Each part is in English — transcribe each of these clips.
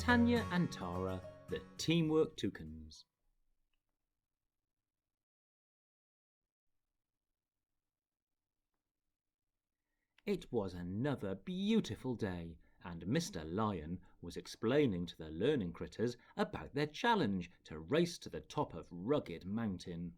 Tanya and Tara, the Teamwork Toucans. It was another beautiful day, and Mr. Lion was explaining to the learning critters about their challenge to race to the top of Rugged Mountain.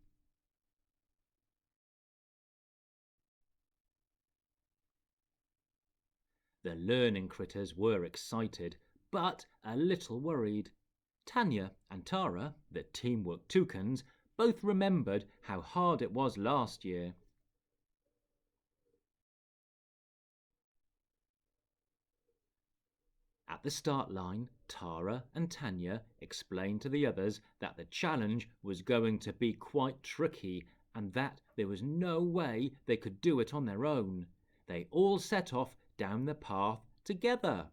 The learning critters were excited, but a little worried. Tanya and Tara, the Teamwork Toucans, both remembered how hard it was last year. At the start line, Tara and Tanya explained to the others that the challenge was going to be quite tricky and that there was no way they could do it on their own. They all set off down the path together.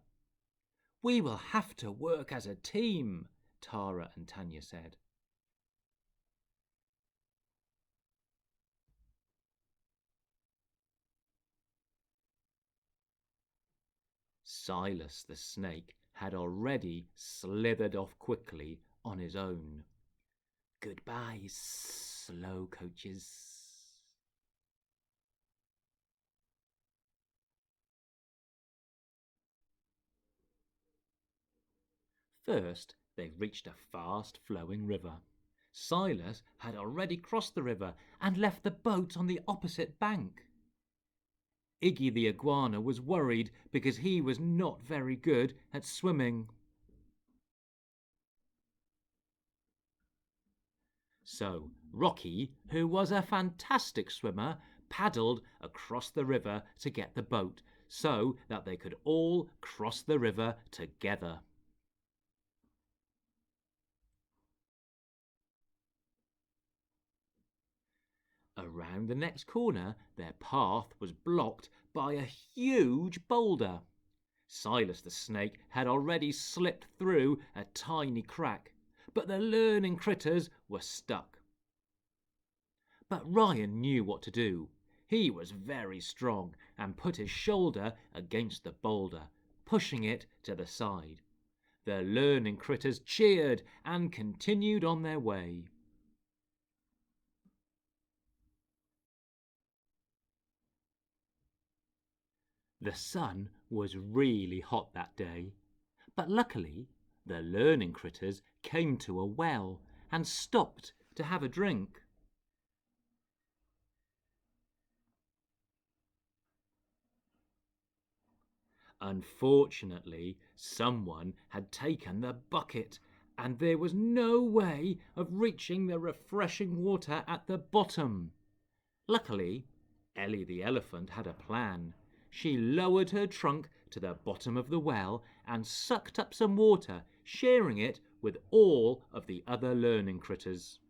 "We will have to work as a team," Tara and Tanya said. Silas the snake had already slithered off quickly on his own. "Goodbye, slow coaches." First, they reached a fast-flowing river. Silas had already crossed the river and left the boat on the opposite bank. Iggy the iguana was worried because he was not very good at swimming. So Rocky, who was a fantastic swimmer, paddled across the river to get the boat so that they could all cross the river together. Around the next corner, their path was blocked by a huge boulder. Silas the snake had already slipped through a tiny crack, but the learning critters were stuck. But Ryan knew what to do. He was very strong and put his shoulder against the boulder, pushing it to the side. The learning critters cheered and continued on their way. The sun was really hot that day, but luckily the learning critters came to a well and stopped to have a drink. Unfortunately, someone had taken the bucket and there was no way of reaching the refreshing water at the bottom. Luckily, Ellie the elephant had a plan. She lowered her trunk to the bottom of the well and sucked up some water, sharing it with all of the other learning critters.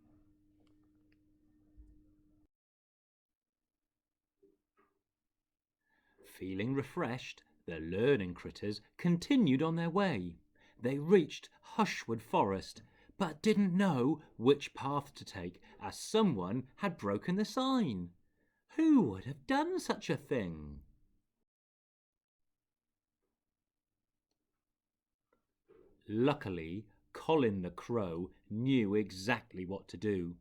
Feeling refreshed, the learning critters continued on their way. They reached Hushwood Forest, but didn't know which path to take as someone had broken the sign. Who would have done such a thing? Luckily, Colin the Crow knew exactly what to do.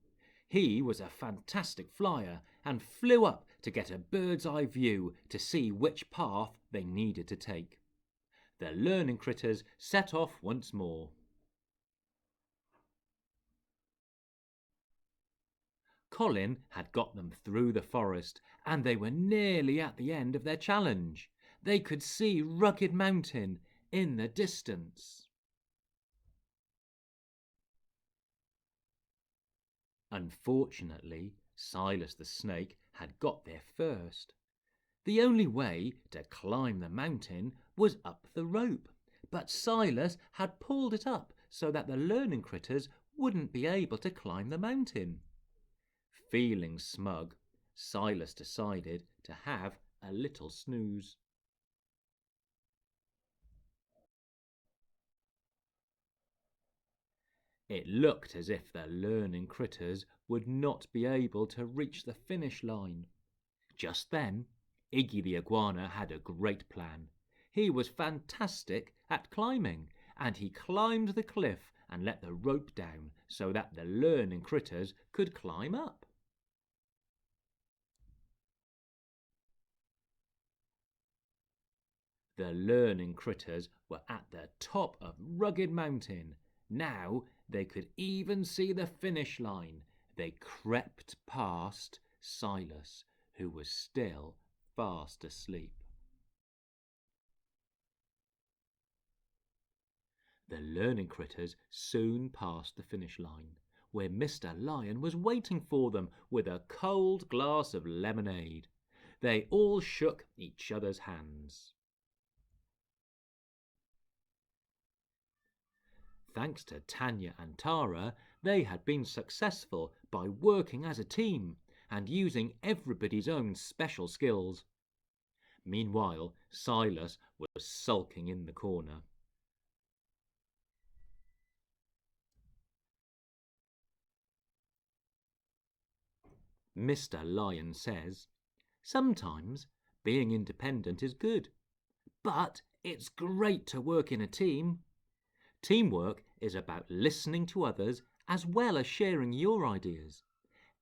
He was a fantastic flyer and flew up to get a bird's-eye view to see which path they needed to take. The learning critters set off once more. Colin had got them through the forest, and they were nearly at the end of their challenge. They could see Rugged Mountain in the distance. Unfortunately, Silas the snake had got there first. The only way to climb the mountain was up the rope, but Silas had pulled it up so that the learning critters wouldn't be able to climb the mountain. Feeling smug, Silas decided to have a little snooze. It looked as if the learning critters would not be able to reach the finish line. Just then, Iggy the iguana had a great plan. He was fantastic at climbing, and he climbed the cliff and let the rope down so that the learning critters could climb up. The learning critters were at the top of Rugged Mountain. Now they could even see the finish line. They crept past Silas, who was still fast asleep. The learning critters soon passed the finish line, where Mr. Lion was waiting for them with a cold glass of lemonade. They all shook each other's hands. Thanks to Tanya and Tara, they had been successful by working as a team and using everybody's own special skills. Meanwhile, Silas was sulking in the corner. Mr. Lion says, "Sometimes being independent is good, but it's great to work in a team. Teamwork is about listening to others as well as sharing your ideas.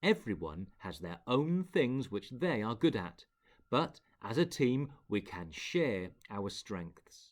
Everyone has their own things which they are good at, but as a team we can share our strengths."